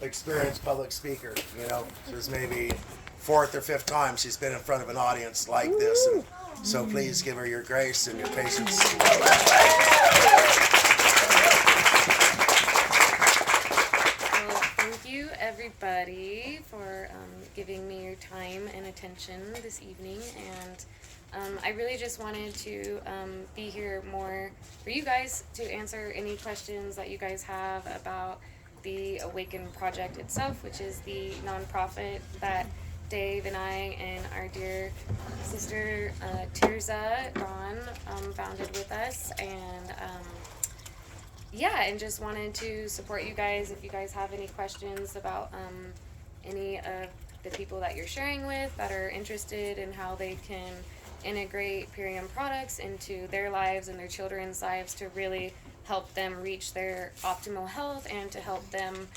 experienced public speaker. This maybe fourth or fifth time she's been in front of an audience like this, and so please give her your grace and your patience. Thank you, everybody, for giving me your time and attention this evening. And I really just wanted to be here more for you guys to answer any questions that you guys have about the AWAKEN project itself, which is the nonprofit that Dave and I and our dear sister Tirza Dawn founded with us. And and just wanted to support you guys. If you guys have any questions about any of the people that you're sharing with that are interested in how they can integrate Purium products into their lives and their children's lives to really help them reach their optimal health and to help them,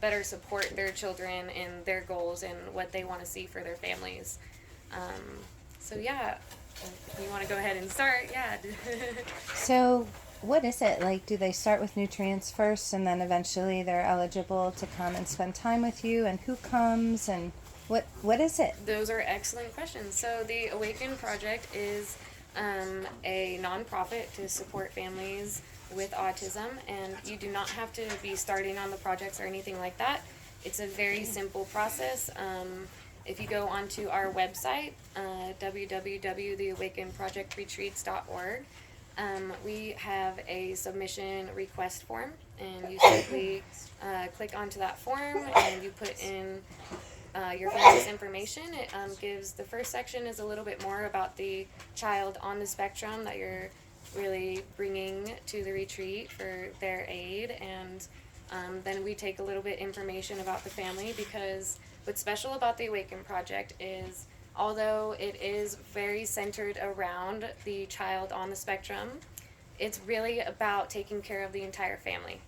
better support their children and their goals and what they want to see for their families. If you want to go ahead and start, yeah. So what is it? Like, do they start with nutrients first and then eventually they're eligible to come and spend time with you? And who comes and what is it? Those are excellent questions. So the AWAKEN project is a nonprofit to support families with autism, and you do not have to be starting on the projects or anything like that. It's a very simple process. If you go onto our website, www.theawakenprojectretreats.org, we have a submission request form, and you simply click onto that form and you put in your family's information. It gives, the first section is a little bit more about the child on the spectrum that you're really bringing to the retreat for their aid, and then we take a little bit information about the family, because what's special about the AWAKEN project is, although it is very centered around the child on the spectrum, it's really about taking care of the entire family,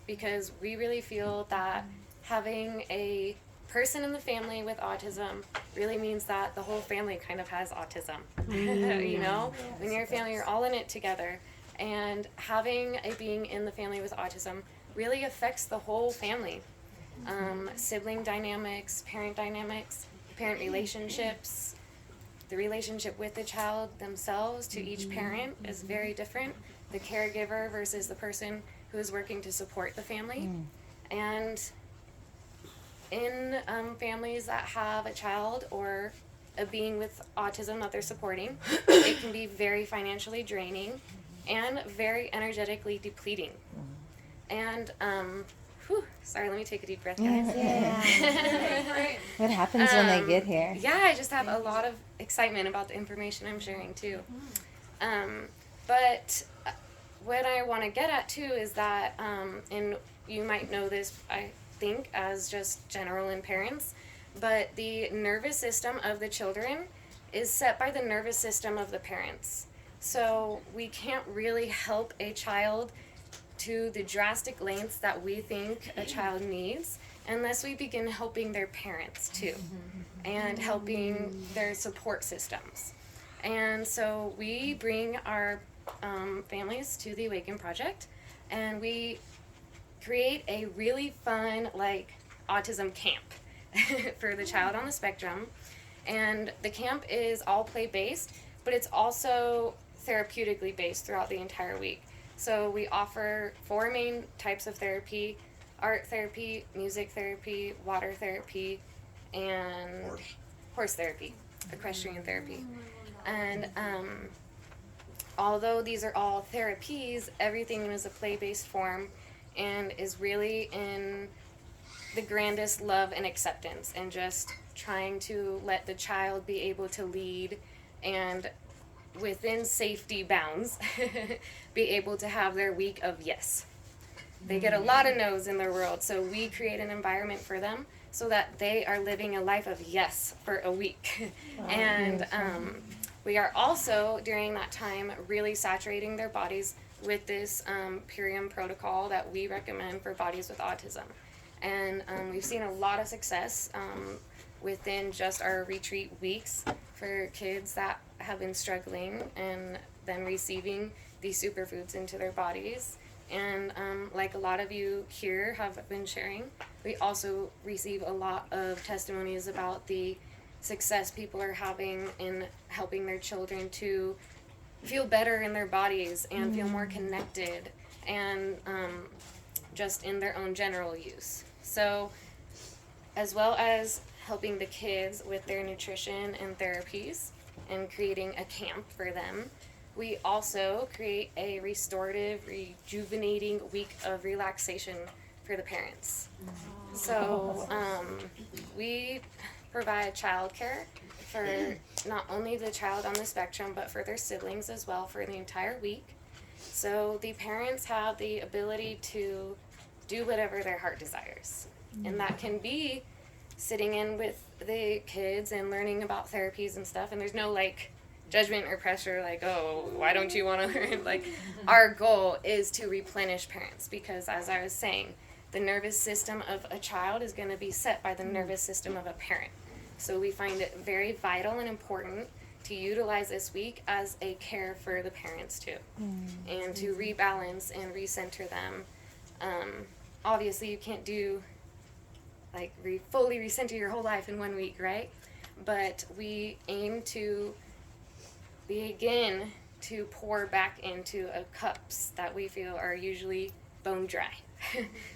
because we really feel that having a person in the family with autism really means that the whole family kind of has autism. When you're a family, you're all in it together, and having a being in the family with autism really affects the whole family. Sibling dynamics, parent relationships, the relationship with the child themselves to each parent is very different. The caregiver versus the person who is working to support the family. And in families that have a child or a being with autism that they're supporting, it can be very financially draining and very energetically depleting. And, sorry, let me take a deep breath, guys. Yeah. What happens when they get here? Yeah, I just have a lot of excitement about the information I'm sharing, too. But what I want to get at, too, is that, and you might know this, I think, as just general in parents, but the nervous system of the children is set by the nervous system of the parents. So we can't really help a child to the drastic lengths that we think a child needs unless we begin helping their parents too, and helping their support systems. And so we bring our families to the AWAKEN project, and we create a really fun, autism camp for the child on the spectrum. And the camp is all play-based, but it's also therapeutically based throughout the entire week. So we offer 4 main types of therapy: art therapy, music therapy, water therapy, and horse therapy, equestrian therapy. And although these are all therapies, everything is a play-based form and is really in the grandest love and acceptance, and just trying to let the child be able to lead and, within safety bounds, be able to have their week of yes. They get a lot of no's in their world, so we create an environment for them so that they are living a life of yes for a week. And we are also, during that time, really saturating their bodies with this Purium protocol that we recommend for bodies with autism. And we've seen a lot of success within just our retreat weeks for kids that have been struggling and then receiving these superfoods into their bodies. And like a lot of you here have been sharing, we also receive a lot of testimonies about the success people are having in helping their children to feel better in their bodies and feel more connected and just in their own general use. So, as well as helping the kids with their nutrition and therapies and creating a camp for them, we also create a restorative, rejuvenating week of relaxation for the parents. So we provide childcare for not only the child on the spectrum, but for their siblings as well for the entire week. So the parents have the ability to do whatever their heart desires. And that can be sitting in with the kids and learning about therapies and stuff. And there's no like judgment or pressure like, oh, why don't you want to learn? Like, our goal is to replenish parents because, as I was saying, the nervous system of a child is going to be set by the nervous system of a parent. So we find it very vital and important to utilize this week as a care for the parents too, and to rebalance and recenter them. Obviously, you can't do like fully recenter your whole life in 1 week, right? But we aim to begin to pour back into cups that we feel are usually bone dry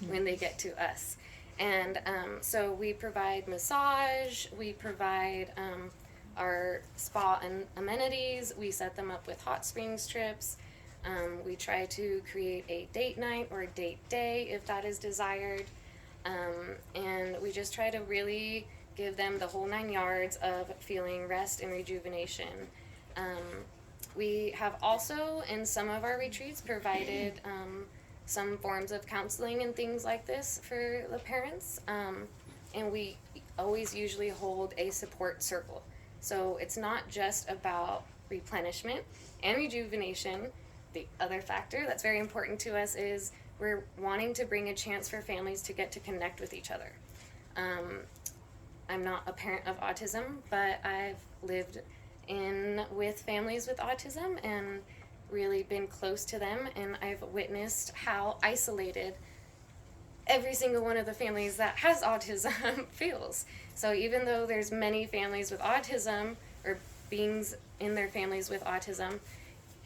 when they get to us. And so we provide massage, we provide our spa and amenities, we set them up with hot springs trips, we try to create a date night or a date day if that is desired, and we just try to really give them the whole 9 yards of feeling rest and rejuvenation. We have also, in some of our retreats, provided some forms of counseling and things like this for the parents. And we always usually hold a support circle. So it's not just about replenishment and rejuvenation. The other factor that's very important to us is we're wanting to bring a chance for families to get to connect with each other. I'm not a parent of autism, but I've lived with families with autism and really been close to them, and I've witnessed how isolated every single one of the families that has autism feels. So even though there's many families with autism or beings in their families with autism,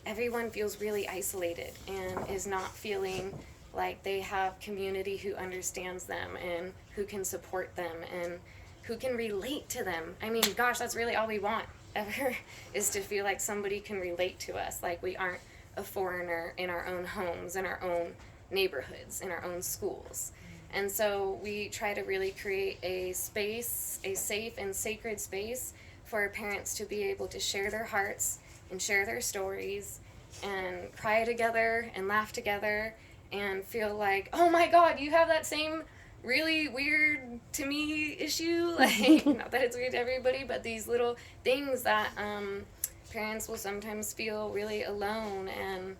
everyone feels really isolated and is not feeling like they have community who understands them and who can support them and who can relate to them. I mean, gosh, that's really all we want ever, is to feel like somebody can relate to us, like we aren't a foreigner in our own homes, in our own neighborhoods, in our own schools. And so we try to really create a space, a safe and sacred space for parents to be able to share their hearts and share their stories and cry together and laugh together and feel like, oh my God, you have that same really weird to me issue. Like, not that it's weird to everybody, but these little things that parents will sometimes feel really alone and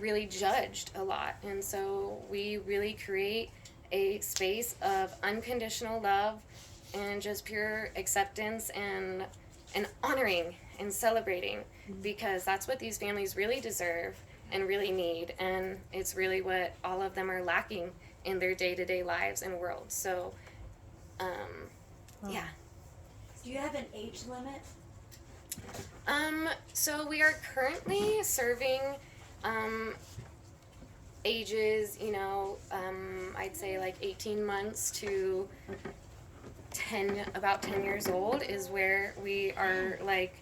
really judged a lot. And so we really create a space of unconditional love and just pure acceptance and honoring and celebrating, because that's what these families really deserve and really need, and it's really what all of them are lacking in their day-to-day lives and world. So yeah. Do you have an age limit? So we are currently serving ages, I'd say like 18 months to about 10 years old is where we are like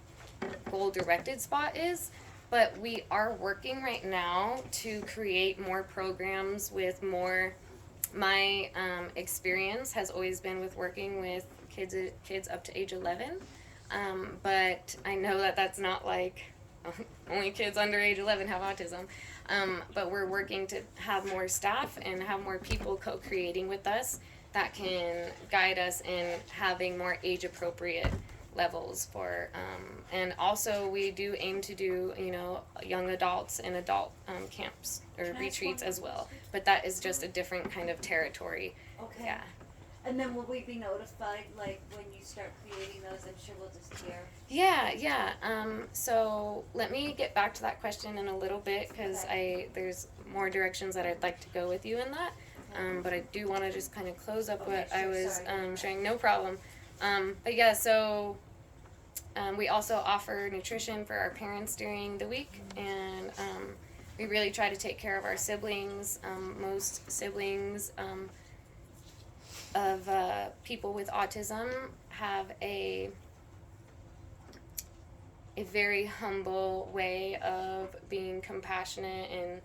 goal-directed spot is. But we are working right now to create more programs with more. My experience has always been with working with kids up to age 11, but I know that that's not like only kids under age 11 have autism. But we're working to have more staff and have more people co-creating with us that can guide us in having more age-appropriate levels for, and also we do aim to do, young adults and adult camps or retreats as well. But that is just a different kind of territory. Okay. Yeah. And then will we be notified, like, when you start creating those? I'm sure we'll just hear. Yeah. So let me get back to that question in a little bit because there's more directions that I'd like to go with you in that. But I do want to just kind of close up what I was sharing. No problem. But yeah, so we also offer nutrition for our parents during the week, and we really try to take care of our siblings. Most siblings of people with autism have a very humble way of being compassionate and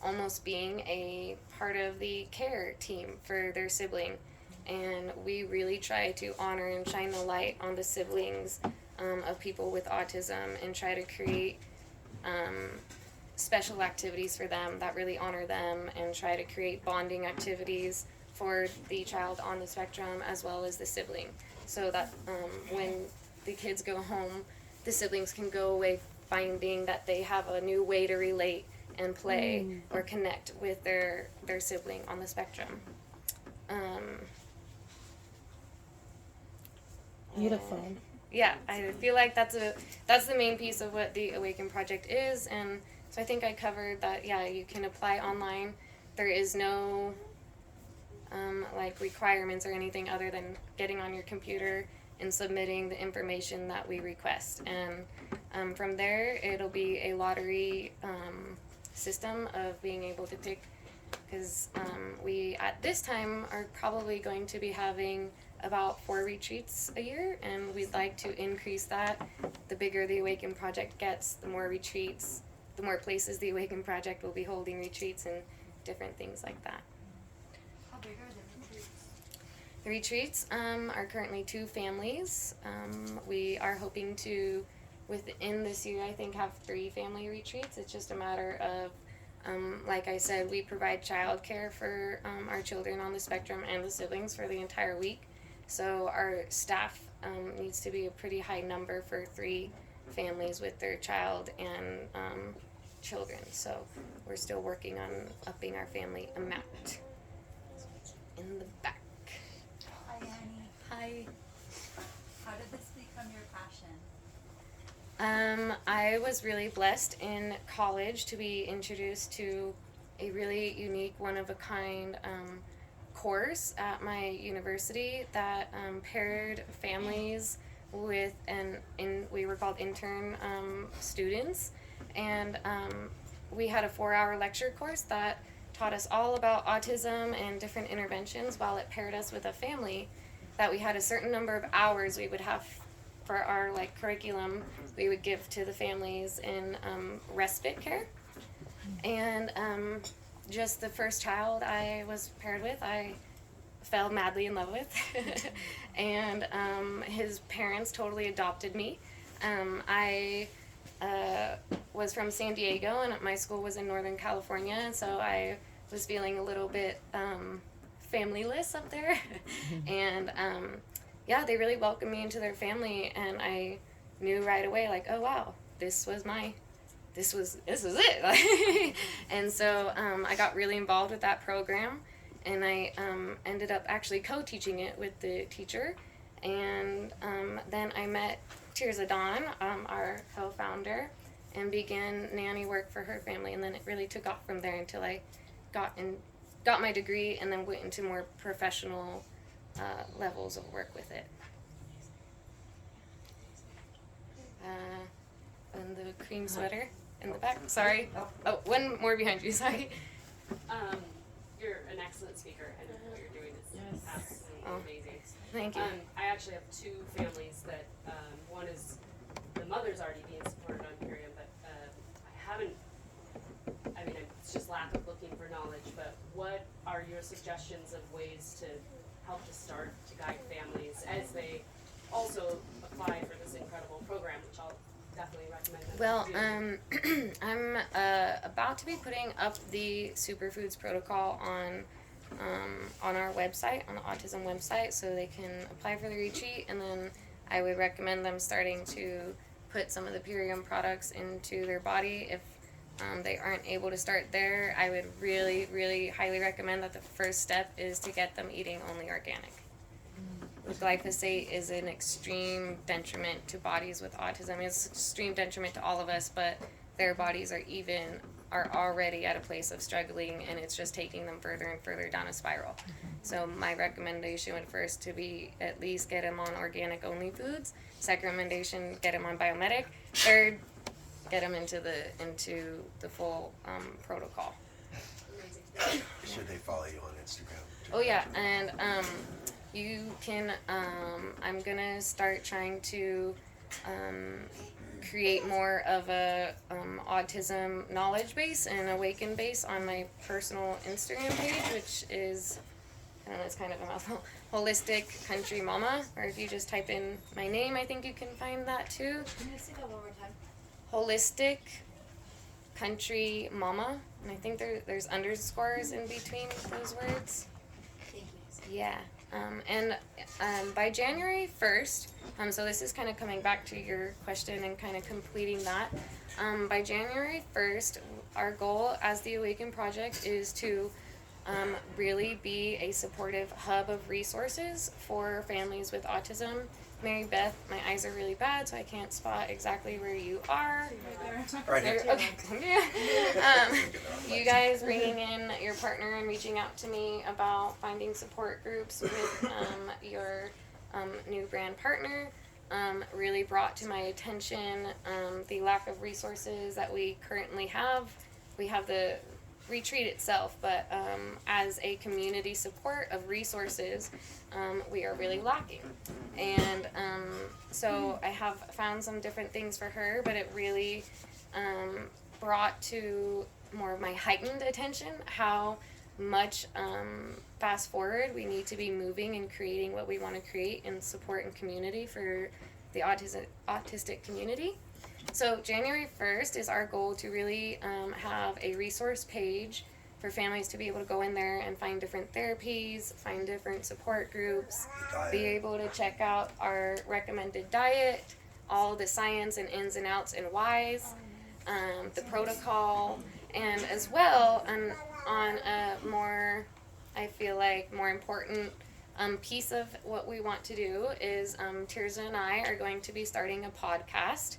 almost being a part of the care team for their sibling. And we really try to honor and shine the light on the siblings of people with autism and try to create special activities for them that really honor them and try to create bonding activities for the child on the spectrum as well as the sibling, so that when the kids go home, the siblings can go away finding that they have a new way to relate and play or connect with their sibling on the spectrum. Beautiful. Yeah, I feel like that's the main piece of what the Awaken project is, and so I think I covered that. Yeah, you can apply online. There is no like requirements or anything other than getting on your computer and submitting the information that we request, and from there it'll be a lottery system of being able to pick, because we at this time are probably going to be having about 4 retreats a year, and we'd like to increase that. The bigger the Awaken project gets, the more retreats, the more places the Awaken project will be holding retreats and different things like that. How big are the retreats? The retreats are currently 2 families. We are hoping to, within this year, I think, have 3 family retreats. It's just a matter of, like I said, we provide childcare for our children on the spectrum and the siblings for the entire week. So our staff needs to be a pretty high number for 3 families with their child and children. So we're still working on upping our family amount. In the back. Hi, Annie. Hi. How did this become your passion? I was really blessed in college to be introduced to a really unique, one-of-a-kind course at my university that paired families with we were called intern students, and we had a 4-hour lecture course that taught us all about autism and different interventions, while it paired us with a family that we had a certain number of hours we would have for our curriculum we would give to the families in respite care. And just the first child I was paired with, I fell madly in love with. And his parents totally adopted me. I was from San Diego, and my school was in Northern California, and so I was feeling a little bit familyless up there. And yeah, they really welcomed me into their family, and I knew right away, oh wow, this is it. And so I got really involved with that program, and I ended up actually co-teaching it with the teacher. And then I met Tirza Dawn, our co-founder, and began nanny work for her family. And then it really took off from there until I got my degree, and then went into more professional levels of work with it. And the cream sweater in the back. Sorry. Oh, one more behind you. Sorry. You're an excellent speaker, and what you're doing is absolutely amazing. Thank you. I actually have 2 families that one is the mother's already being supported on Purium, but it's just lack of looking for knowledge. But what are your suggestions of ways to help to start to guide families as they also apply for this incredible program, which I'll definitely recommend them Well, do. I'm about to be putting up the superfoods protocol on our website, on the autism website, so they can apply for the retreat, and then I would recommend them starting to put some of the Purium products into their body. If they aren't able to start there, I would really, really highly recommend that the first step is to get them eating only organic. glyphosate is an extreme detriment to bodies with autism. It's extreme detriment to all of us, but their bodies are already at a place of struggling, and it's just taking them further and further down a spiral. So my recommendation would first to be at least get them on organic only foods. Second recommendation, get them on biomedic. Third, get them into the full protocol. Should they follow you on Instagram? Oh yeah, and you can. I'm gonna start trying to create more of a autism knowledge base and AWAKEN base on my personal Instagram page, which is, I don't know, it's kind of a mouthful. Holistic Country Mama, or if you just type in my name, I think you can find that too. Can you say that one more time? Holistic Country Mama, and I think there's underscores in between those words. Thank you. Yeah, and by January 1st, so this is kind of coming back to your question and kind of completing that. By January 1st, our goal as the AWAKEN Project is to really be a supportive hub of resources for families with autism. Mary Beth, my eyes are really bad, so I can't spot exactly where you are. Right here. Okay. Yeah. You guys bringing in your partner and reaching out to me about finding support groups with your new brand partner really brought to my attention the lack of resources that we currently have. We have the retreat itself, but as a community support of resources, we are really lacking. And so I have found some different things for her, but it really brought to more of my heightened attention how much fast forward we need to be moving and creating what we want to create in support and community for the autistic community. So January 1st is our goal to really have a resource page for families to be able to go in there and find different therapies, find different support groups, be able to check out our recommended diet, all the science and ins and outs and whys, the protocol, and as well on a more, I feel like, more important piece of what we want to do is Tirza and I are going to be starting a podcast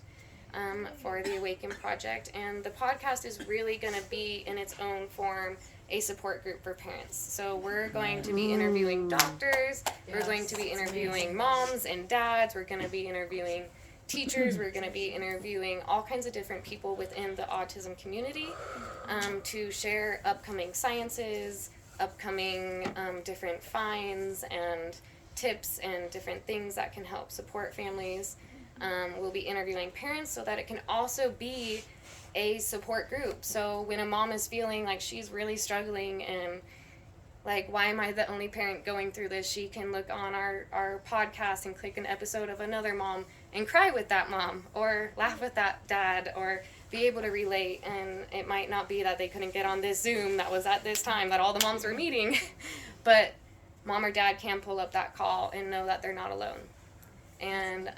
for the AWAKEN Project, and the podcast is really going to be in its own form a support group for parents. So we're going to be interviewing doctors, we're going to be interviewing moms and dads, we're going to be interviewing teachers, we're going to be interviewing all kinds of different people within the autism community to share upcoming sciences, upcoming different finds and tips and different things that can help support families. We'll be interviewing parents so that it can also be a support group. So when a mom is feeling like she's really struggling and like, why am I the only parent going through this, she can look on our podcast and click an episode of another mom and cry with that mom or laugh with that dad or be able to relate. And it might not be that they couldn't get on this Zoom that was at this time that all the moms were meeting, but mom or dad can pull up that call and know that they're not alone. And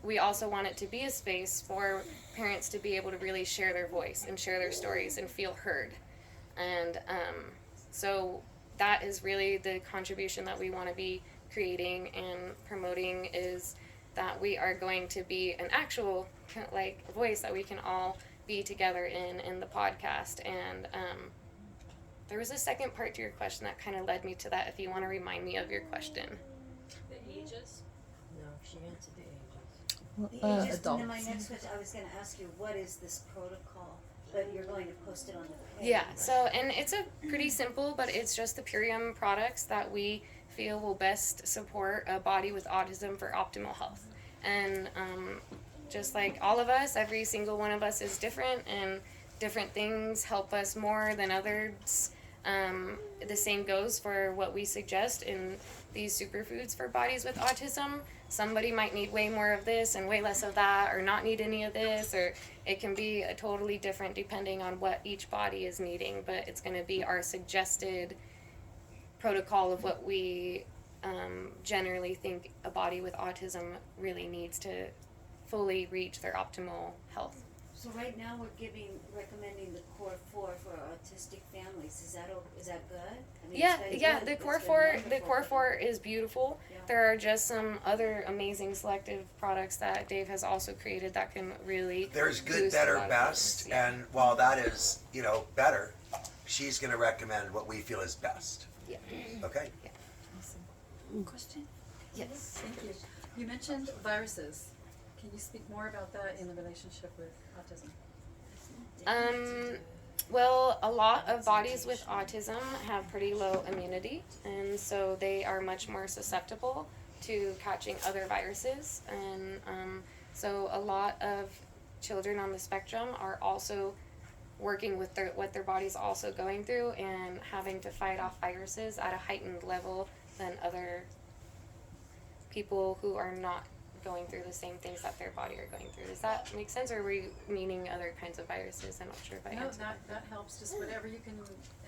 we also want it to be a space for parents to be able to really share their voice and share their stories and feel heard. And so that is really the contribution that we want to be creating and promoting, is that we are going to be an actual like voice that we can all be together in the podcast. And there was a second part to your question that kind of led me to that, if you want to remind me of your question. The ages? No, she answered the ages. The ages, and then my Adults. next question, I was gonna ask you, what is this protocol? But you're going to post it on the page. Yeah, so, and it's a pretty simple, but it's just the Purium products that we feel will best support a body with autism for optimal health. And just like all of us, every single one of us is different, and different things help us more than others. The same goes for what we suggest in these superfoods for bodies with autism. Somebody might need way more of this and way less of that, or not need any of this, or it can be a totally different depending on what each body is needing, but it's going to be our suggested protocol of what we generally think a body with autism really needs to fully reach their optimal health. So right now we're recommending the core 4 for autistic families. Is that good? I mean, Yeah, it's been yeah. good. The It's core been 4, the wonderful. core 4 is beautiful. Yeah. There are just some other amazing selective products that Dave has also created that can really. There's good, boost a better, lot of best, things, yeah. and while that is, better, she's going to recommend what we feel is best. Yeah. Okay? Question? Yes. Thank you. You mentioned viruses. Can you speak more about that in the relationship with autism? Well, a lot of bodies with autism have pretty low immunity, and so they are much more susceptible to catching other viruses. And so a lot of children on the spectrum are also working with what their body's also going through and having to fight off viruses at a heightened level than other people who are not going through the same things that their body are going through. Does that make sense, or were you meaning other kinds of viruses? I'm not sure if I No, answered. that helps. Just whatever you can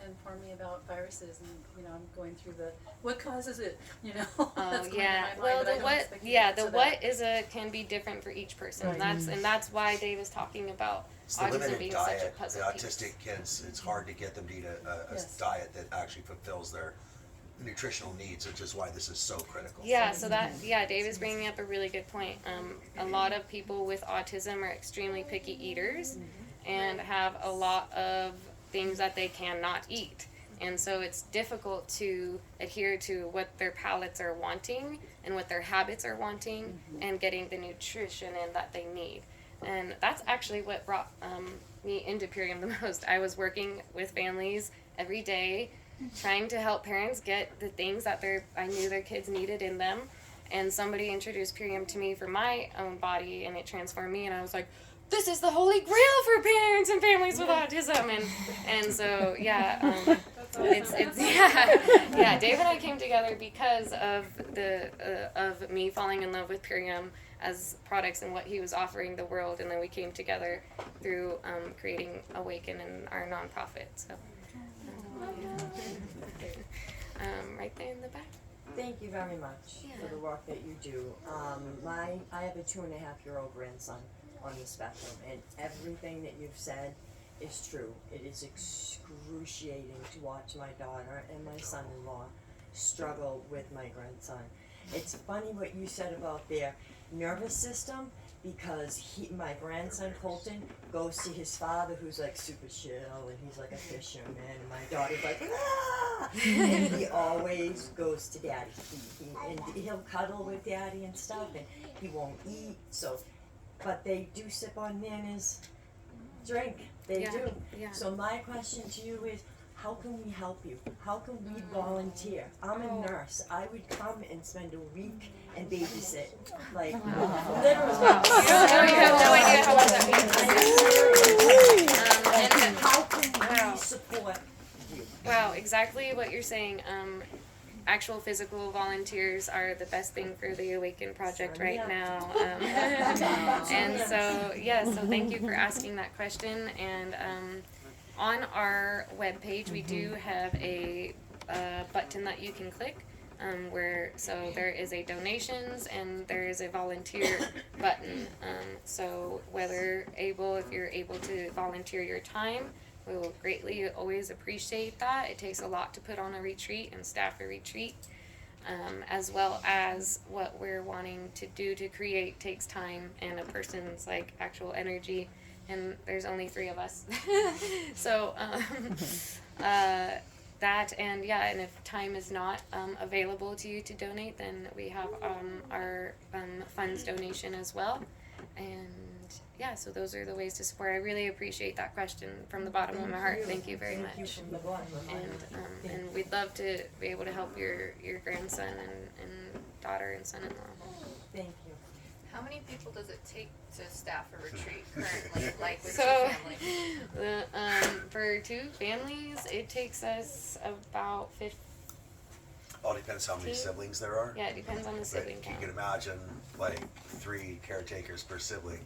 inform me about viruses, and I'm going through what causes it. That's Oh going yeah. through my Well, mind, but I the don't what? expect you to Yeah, the answer what that. can be different for each person. Right. That's why Dave is talking about It's the autism limited being such a diet. The puzzle autistic piece. kids, it's hard to get them to eat a Yes. diet that actually fulfills their nutritional needs, which is why this is so critical. Yeah, so Dave is bringing up a really good point. A lot of people with autism are extremely picky eaters and have a lot of things that they cannot eat. And so it's difficult to adhere to what their palates are wanting and what their habits are wanting and getting the nutrition in that they need. And that's actually what brought me into Purium the most. I was working with families every day trying to help parents get the things that I knew their kids needed in them, and somebody introduced Purium to me for my own body, and it transformed me, and I was like, this is the holy grail for parents and families with autism, and so it's Dave and I came together because of of me falling in love with Purium as products and what he was offering the world, and then we came together through creating AWAKEN and our nonprofit. So. Right there in the back. Thank you very much for the work that you do. I have a 2.5-year-old grandson on the spectrum, and everything that you've said is true. It is excruciating to watch my daughter and my son-in-law struggle with my grandson. It's funny what you said about their nervous system, because my grandson Colton goes to his father, who's like super chill, and he's like a fisherman, and my daughter's like, ah! And he always goes to daddy. And he'll cuddle with daddy and stuff, and he won't eat. So, but they do sip on Nana's drink. They do. Yeah. So my question to you is, how can we help you? How can we volunteer? I'm a nurse. I would come and spend a week and babysit. Like, literally. You have no idea how much that means. And how can we support you? Wow, exactly what you're saying. Actual physical volunteers are the best thing for the AWAKEN project right now. And so thank you for asking that question. And on our webpage, we do have a button that you can click so there is a donations and there is a volunteer button. So if you're able to volunteer your time, we will greatly always appreciate that. It takes a lot to put on a retreat and staff a retreat, as well as what we're wanting to do to create takes time and a person's actual energy, and there's only 3 of us. So that and if time is not available to you to donate, then we have our funds donation as well. And so those are the ways to support. I really appreciate that question from the bottom of my heart. Thank you very Thank you much. from the bottom of my heart. And we'd love to be able to help your grandson and daughter and son-in-law. Thank you. How many people does it take to staff a retreat currently, like with So, your family? for 2 families, it takes us about 15. All depends how many siblings there are. Yeah, it depends on the But sibling you count. can imagine 3 caretakers per sibling,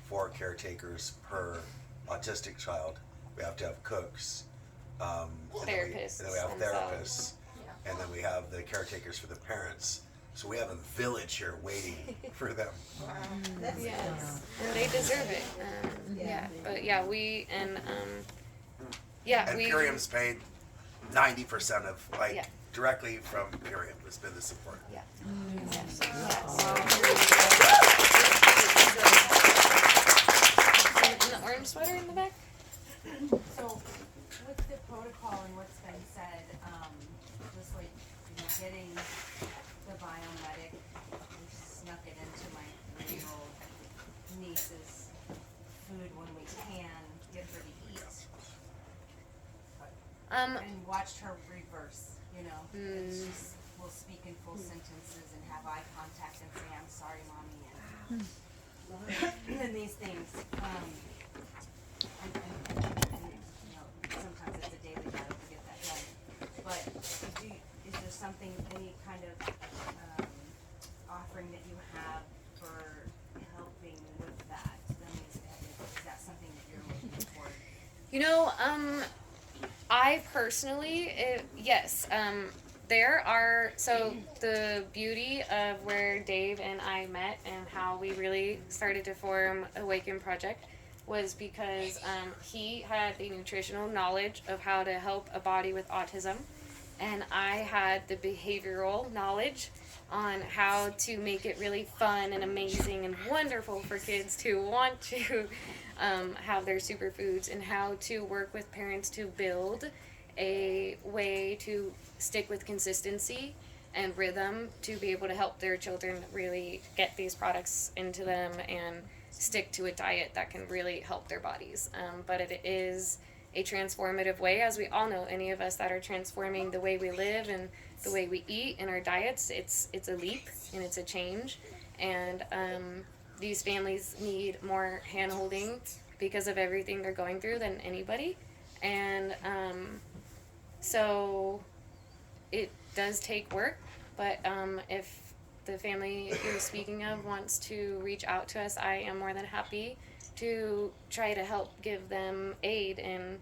4 caretakers per autistic child. We have to have cooks. And Therapists then we have themselves. therapists. And then we have the caretakers for the parents. So we have a village here waiting for them. Yes, and they deserve it. Yeah, but yeah, we and And we. Purium's paid 90% of, like, Yeah. directly from Purium has been the support. Yeah. And the orange sweater in the back. So, with the protocol and what's been said, just like, getting the biomedic, we snuck it into my 3-year-old niece's food when we can, get her to eat. And watched her reverse, and she will speak in full sentences and have eye contact and say, "I'm sorry, mommy," and these things. And sometimes it's a daily battle to get that done. But is there something, any kind of offering that you have for helping with that? I mean, is that something that you're looking for? I personally, yes. So the beauty of where Dave and I met and how we really started to form AWAKEN Project was because he had the nutritional knowledge of how to help a body with autism, and I had the behavioral knowledge on how to make it really fun and amazing and wonderful for kids to want to have their superfoods, and how to work with parents to build a way to stick with consistency and rhythm to be able to help their children really get these products into them and stick to a diet that can really help their bodies. But it is a transformative way, as we all know, any of us that are transforming the way we live and the way we eat and our diets, it's a leap and it's a change. And these families need more hand-holding because of everything they're going through than anybody. And so it does take work, but if the family you're speaking of wants to reach out to us, I am more than happy to try to help give them aid in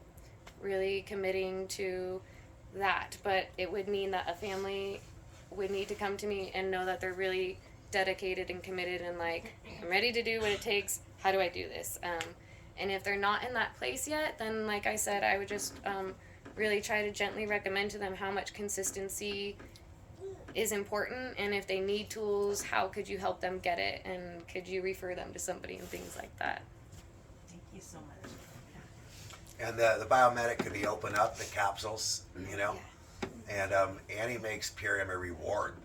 really committing to that. But it would mean that a family would need to come to me and know that they're really dedicated and committed and like, I'm ready to do what it takes. How do I do this? And if they're not in that place yet, then like I said, I would just really try to gently recommend to them how much consistency is important, and if they need tools, how could you help them get it, and could you refer them to somebody and things like that. Thank you so much. And the biomedic could be open up, the capsules, And Annie makes Purium a reward.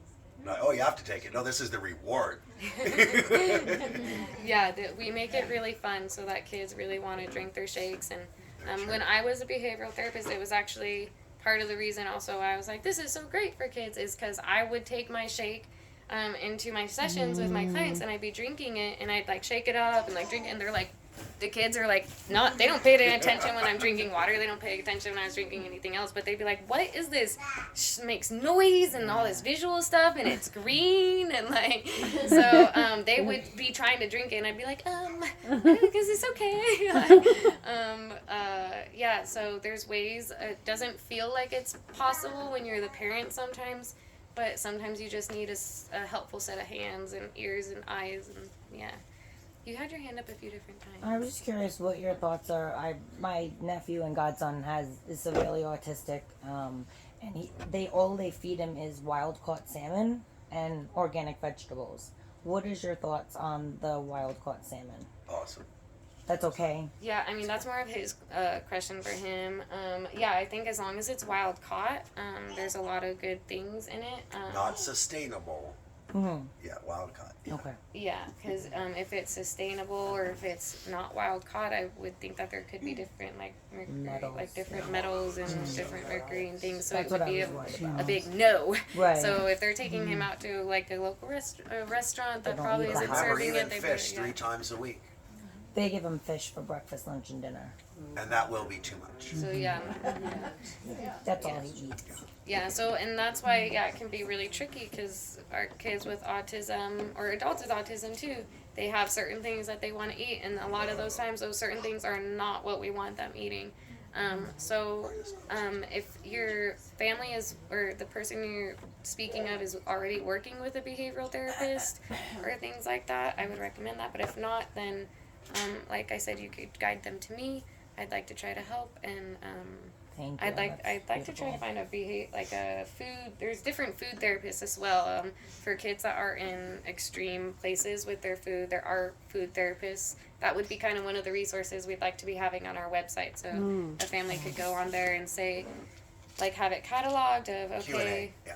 Not, oh, you have to take it. No, this is the reward. Yeah, we make it really fun so that kids really want to drink their shakes. And when I was a behavioral therapist, it was actually part of the reason also I was like, this is so great for kids, is because I would take my shake into my sessions with my clients, and I'd be drinking it, and I'd like shake it up and like drink it, and they're like, the kids are like, they don't pay any attention when I'm drinking water, they don't pay attention when I was drinking anything else, but they'd be like, what is this? Makes noise and all this visual stuff, and it's green, and like, so they would be trying to drink it, and I'd be like, because it's okay. Yeah, so there's ways. It doesn't feel like it's possible when you're the parent sometimes, but sometimes you just need a helpful set of hands and ears and eyes, and yeah. You had your hand up a few different times. I was just curious what your thoughts are. My nephew and godson is severely autistic, and they feed him is wild caught salmon and organic vegetables. What is your thoughts on the wild caught salmon? Awesome. That's okay. Yeah, I mean that's more of his question for him. Yeah, I think as long as it's wild caught, there's a lot of good things in it. Not sustainable. Mm-hmm. Yeah, wild caught. Yeah. Okay. Yeah, because if it's sustainable or if it's not wild caught, I would think that there could be different like mercury, Metals. like different metals and different mercury and things. So That's it would what I be was worried about. a big no. Right. So if they're taking him out to like a local restaurant that don't probably eat isn't that. Remember, serving even it, they fish better, 3 times a week. They give him fish for breakfast, lunch, and dinner. And that will be too much. So yeah. That's all he eats. Yeah, so, and that's why, yeah, it can be really tricky because our kids with autism, or adults with autism too, they have certain things that they want to eat, and a lot of those times those certain things are not what we want them eating. If your family is, or the person you're speaking of is already working with a behavioral therapist or things like that, I would recommend that. But if not, then, like I said, you could guide them to me. I'd like to try to help, and Thank you. I'd like to try to find a food. There's different food therapists as well. For kids that are in extreme places with their food, there are food therapists. That would be kind of one of the resources we'd like to be having on our website. So a family could go on there and say, like, have it cataloged of okay. Q&A, yeah.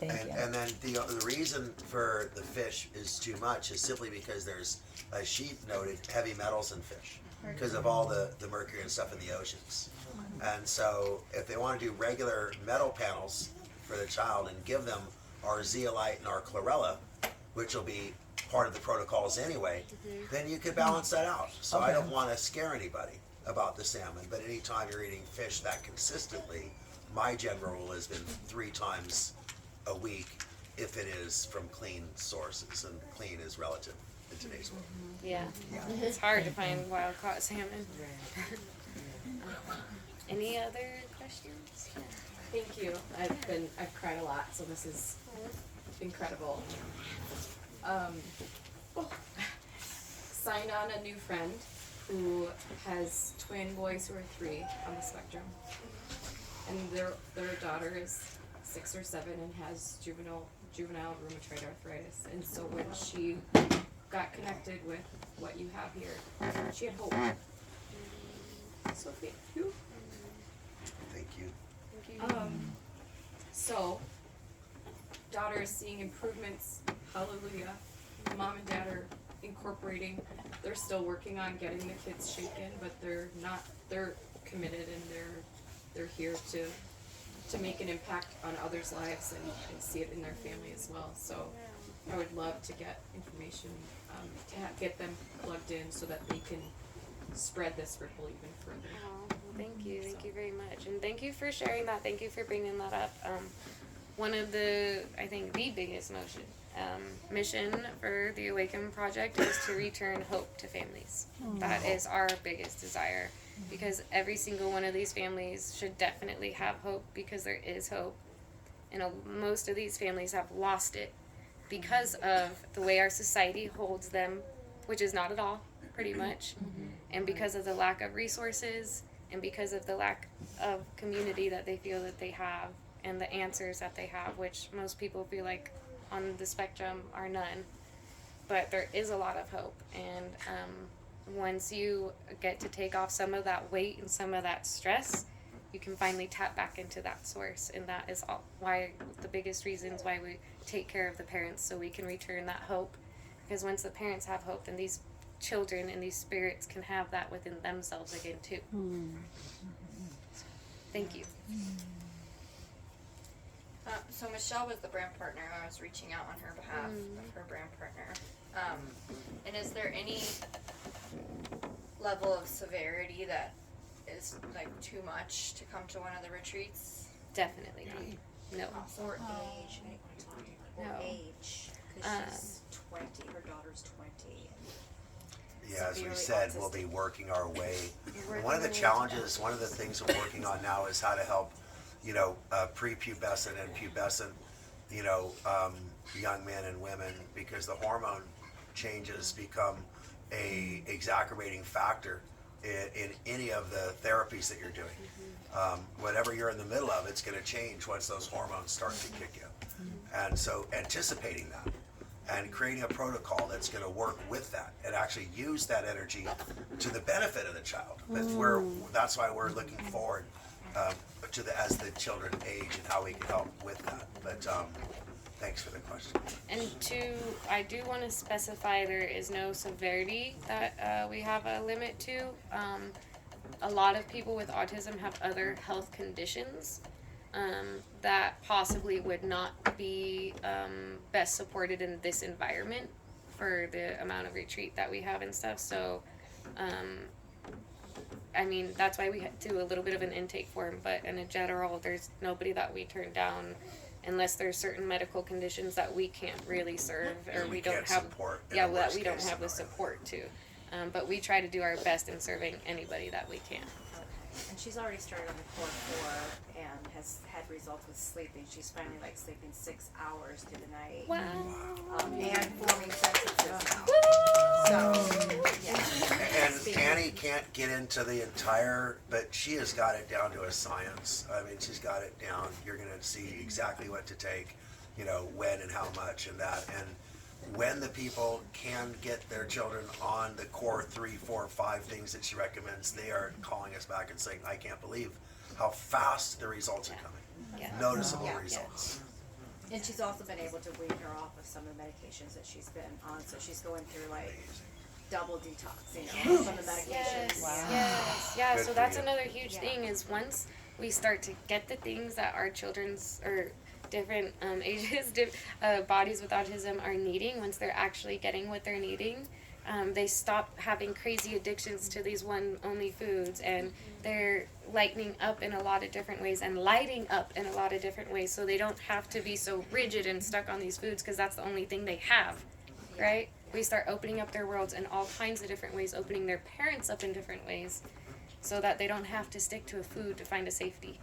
Thank you. And then the reason for the fish is too much is simply because there's a sheet noted heavy metals in fish because of all the mercury and stuff in the oceans. And so if they want to do regular metal panels for the child and give them our zeolite and our chlorella, which will be part of the protocols anyway, then you could balance that out. So I don't want to scare anybody about the salmon, but anytime you're eating fish that consistently, my general rule has been 3 times a week if it is from clean sources, and clean is relative in today's world. Yeah, it's hard to find wild caught salmon. Any other questions? Thank you. I've cried a lot, so this is incredible. Signed on a new friend who has twin boys who are 3 on the spectrum, and their daughter is 6 or 7 and has juvenile rheumatoid arthritis. And so when she got connected with what you have here, she had hope. So thank you. Thank you. So, daughter is seeing improvements. Hallelujah. Mom and dad are incorporating. They're still working on getting the kids shaken, but they're committed, and they're here to make an impact on others' lives and see it in their family as well. So I would love to get information, get them plugged in so that they can spread this ripple even further. Oh, thank you very much, and thank you for sharing that. Thank you for bringing that up. One of the, I think, the biggest mission for the AWAKEN project is to return hope to families. That is our biggest desire, because every single one of these families should definitely have hope, because there is hope. And most of these families have lost it because of the way our society holds them, which is not at all, pretty much, and because of the lack of resources, and because of the lack of community that they feel that they have, and the answers that they have, which most people feel like on the spectrum are none. But there is a lot of hope, and once you get to take off some of that weight and some of that stress, you can finally tap back into that source. And that is why the biggest reasons why we take care of the parents, so we can return that hope. Because once the parents have hope, then these children and these spirits can have that within themselves again too. Thank you. So Michelle was the brand partner. I was reaching out on her behalf of her brand partner. And is there any level of severity that is like too much to come to one of the retreats? Definitely not. No. Or age, or No. age, because she's 20, her daughter's 20. Yeah, as we Severely said, we'll be working our way. And one of the challenges, one of the things we're working on now is how to help, prepubescent and pubescent, young men and women, because the hormone changes become a exacerbating factor in any of the therapies that you're doing. Whatever you're in the middle of, it's going to change once those hormones start to kick in. And so anticipating that and creating a protocol that's going to work with that and actually use that energy to the benefit of the child. That's why we're looking forward as the children age and how we can help with that. But thanks for the question. And I do want to specify there is no severity that we have a limit to. A lot of people with autism have other health conditions that possibly would not be best supported in this environment for the amount of retreat that we have and stuff. So, that's why we do a little bit of an intake form, but in general, there's nobody that we turn down unless there's certain medical conditions that we can't really serve, or we don't have support. that we don't have the support to. But we try to do our best in serving anybody that we can. and she's already started on the core 4 and has had results with sleeping. She's finally like sleeping 6 hours through the night. Wow. And forming sentences now. So, yeah. And Annie can't get into the entire, but she has got it down to a science. I mean, she's got it down. You're going to see exactly what to take, you know, when and how much and that. And when the people can get their children on the core 3, 4, 5 things that she recommends, they are calling us back and saying, I can't believe how fast the results are coming. Yeah. Noticeable Yeah. results. And she's also been able to wean her off of some of the medications that she's been on, so she's going through like double detox, you know, from the medications. Yes, yes, yeah. Good So for that's you. another huge Yeah. thing is once we start to get the things that our children's or different ages, bodies with autism are needing, once they're actually getting what they're needing, they stop having crazy addictions to these one only foods, and they're lightening up in a lot of different ways and lighting up in a lot of different ways, so they don't have to be so rigid and stuck on these foods because that's the only thing they have, right? We start opening up their worlds in all kinds of different ways, opening their parents up in different ways, so that they don't have to stick to a food to find a safety.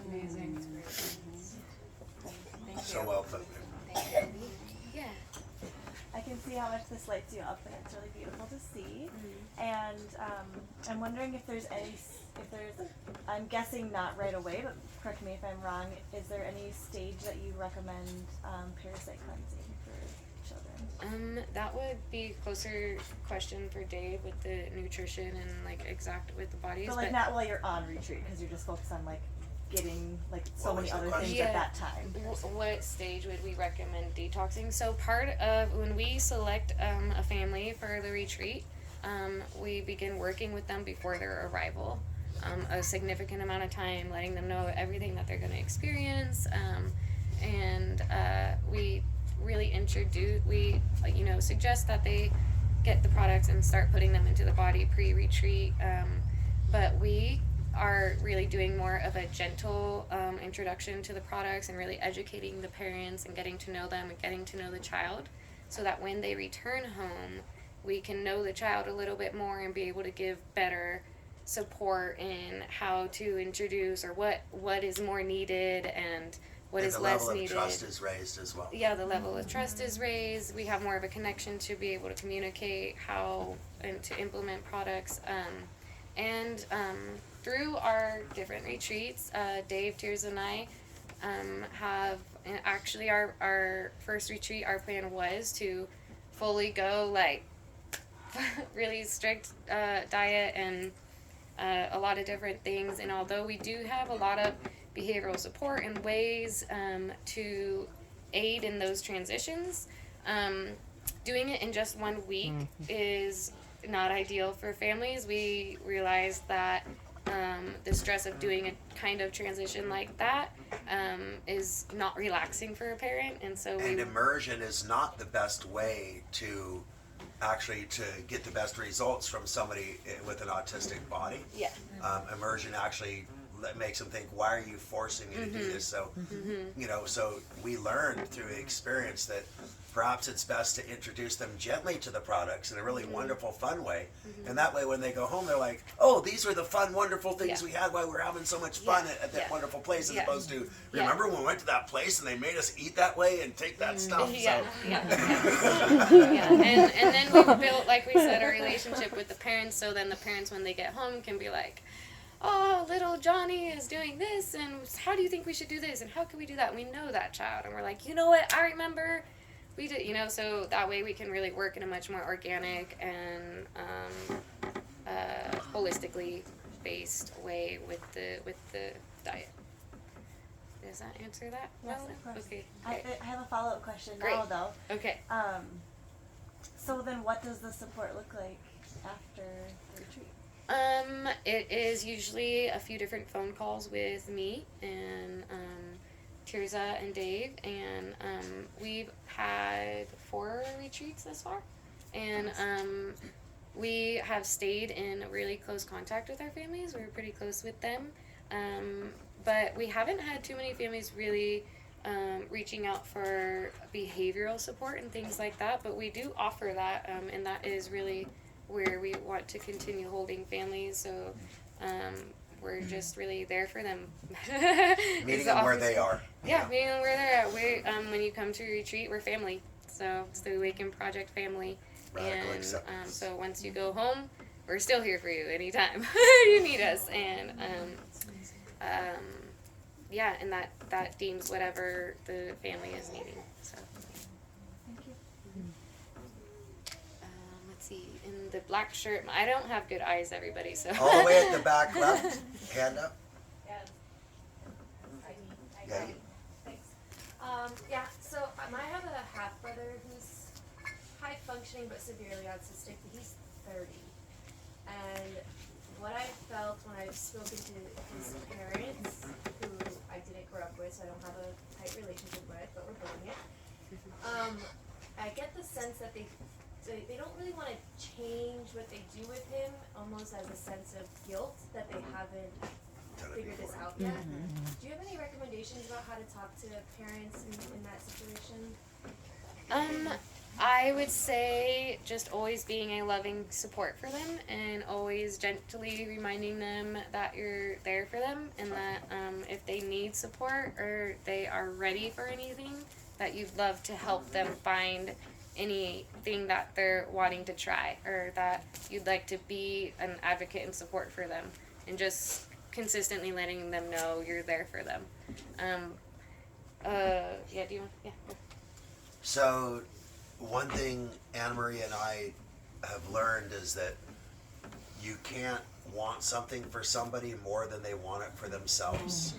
Amazing. So well put. Yeah. I can see how much this lights you up, and it's really beautiful to see. And I'm wondering if there's I'm guessing not right away, but correct me if I'm wrong, is there any stage that you recommend parasite cleansing for children? That would be a closer question for Dave with the nutrition and like exact with the bodies. But like not while you're on retreat, because you're just focused on like getting like so What many was the other question? things Yeah. at that time. What stage would we recommend detoxing? So part of when we select a family for the retreat, we begin working with them before their arrival, a significant amount of time, letting them know everything that they're going to experience, and we really suggest that they get the products and start putting them into the body pre-retreat, but we are really doing more of a gentle introduction to the products and really educating the parents and getting to know them and getting to know the child, so that when they return home, we can know the child a little bit more and be able to give better support in how to introduce or what is more needed and what And is the less level of needed. trust is raised as well. Yeah, the level of trust is raised. We have more of a connection to be able to communicate how and to implement products. And through our different retreats, Dave, Tears, and I have, and actually our first retreat, our plan was to fully go like really strict diet and a lot of different things. And although we do have a lot of behavioral support and ways to aid in those transitions, doing it in just 1 week is not ideal for families. We realized that the stress of doing a kind of transition like that is not relaxing for a parent, and so And immersion is not the best way to actually to get the best results from somebody with an autistic body. Yeah. Immersion actually makes them think, why are you forcing me to do this? So, you know, so we learned through experience that perhaps it's best to introduce them gently to the products in a really wonderful, fun way. And that way when they go home, they're like, oh, these were the fun, wonderful things we had while we were having so much fun at that wonderful place, as opposed to, remember when we went to that place and they made us eat that way and take that stuff? Yeah, So, yeah. And then we've built, like we said, a relationship with the parents, so then the parents, when they get home, can be like, oh, little Johnny is doing this, and how do you think we should do this, and how can we do that? And we know that child, and we're like, you know what, I remember we did, so that way we can really work in a much more organic and holistically based way with the diet. Does that answer that? Yes, No? of course. Okay. I have a follow-up question Great. now, though. Okay. So then what does the support look like after the retreat? It is usually a few different phone calls with me and Tirza and Dave, and we've had 4 retreats thus far, and we have stayed in really close contact with our families. We're pretty close with them, but we haven't had too many families really reaching out for behavioral support and things like that, but we do offer that, and that is really where we want to continue holding families. So we're just really there for them. Meeting them where they are. Yeah, meeting them where they're at. We when you come to retreat, we're family. So it's the Awaken Project family. Radical And acceptance. so once you go home, we're still here for you anytime you need us. And yeah, and that deems whatever the family is needing. So. Thank you. Let's see. In the black shirt, I don't have good eyes, everybody. So. All the way at the back left, hand up. Yeah. Yeah. Thanks. Yeah, so I have a half brother who's high functioning but severely autistic. He's 30. And what I felt when I've spoken to his parents, who I didn't grow up with, so I don't have a tight relationship with, but we're building it. I get the sense that they don't really want to change what they do with him, almost as a sense of guilt that they haven't figured this out yet. Do you have any recommendations about how to talk to parents in that situation? I would say just always being a loving support for them and always gently reminding them that you're there for them and that if they need support or they are ready for anything, that you'd love to help them find anything that they're wanting to try or that you'd like to be an advocate and support for them and just consistently letting them know you're there for them. Yeah, do you want? Yeah. So, one thing Anna Marie and I have learned is that you can't want something for somebody more than they want it for themselves.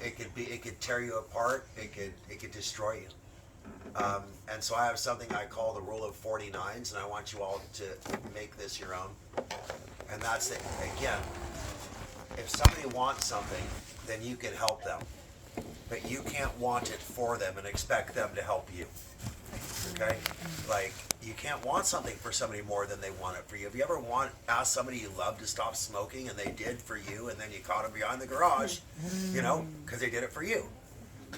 It could tear you apart. It could destroy you. And so I have something I call the rule of 49s, and I want you all to make this your own. And that's that, again, if somebody wants something, then you can help them. But you can't want it for them and expect them to help you. Okay? Like, you can't want something for somebody more than they want it for you. Have you ever asked somebody you love to stop smoking and they did for you, and then you caught them behind the garage, because they did it for you?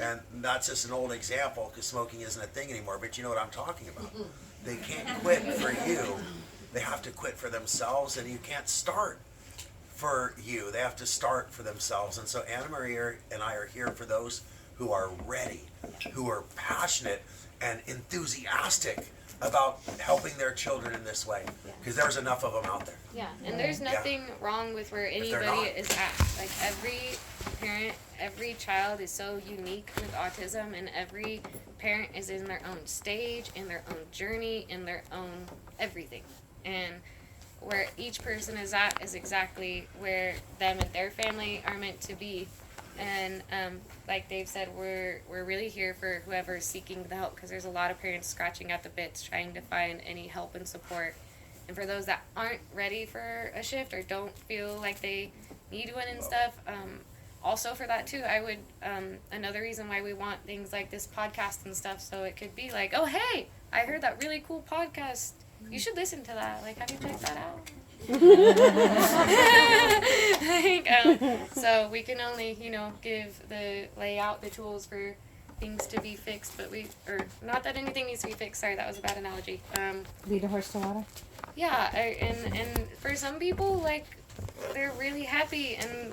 And that's just an old example, because smoking isn't a thing anymore, but you know what I'm talking about. They can't quit for you. They have to quit for themselves, and you can't start for you. They have to start for themselves. And so Anna Marie and I are here for those who are ready, who are passionate and enthusiastic about helping their children in this way, because there's enough of them out there. Yeah, and there's nothing wrong with where anybody is at. Like every parent, every child is so unique with autism, and every parent is in their own stage, in their own journey, in their own everything. And where each person is at is exactly where them and their family are meant to be. And like Dave said, we're really here for whoever's seeking the help, because there's a lot of parents scratching at the bits trying to find any help and support. And for those that aren't ready for a shift or don't feel like they need one and stuff, also for that too, I would another reason why we want things like this podcast and stuff, so it could be like, oh hey, I heard that really cool podcast, you should listen to that, like have you checked that out? So we can only lay out the tools for things to be fixed, but not that anything needs to be fixed, sorry, that was a bad analogy. Lead a horse to water. Yeah, and for some people, like, they're really happy and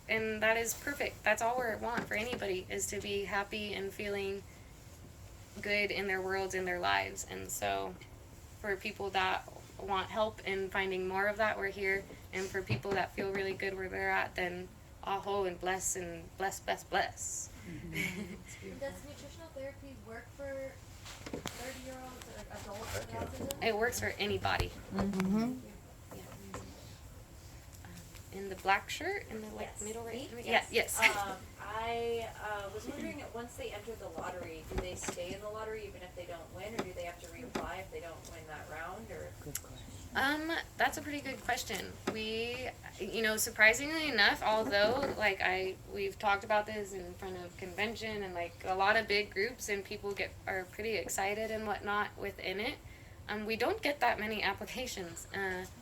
and that is perfect. That's all we want for anybody, is to be happy and feeling good in their worlds, in their lives. And so for people that want help in finding more of that, we're here. And for people that feel really good where they're at, then aho and bless and bless. Does nutritional therapy work for 30-year-olds or adults with autism? It works for anybody. Mm-hmm. In the black shirt, in the middle right? Yes. Yes. I was wondering, once they enter the lottery, do they stay in the lottery even if they don't win, or do they have to reapply if they don't win that round? Or good question. That's a pretty good question. We, surprisingly enough, although we've talked about this in front of convention and like a lot of big groups, and people are pretty excited and whatnot within it. We don't get that many applications.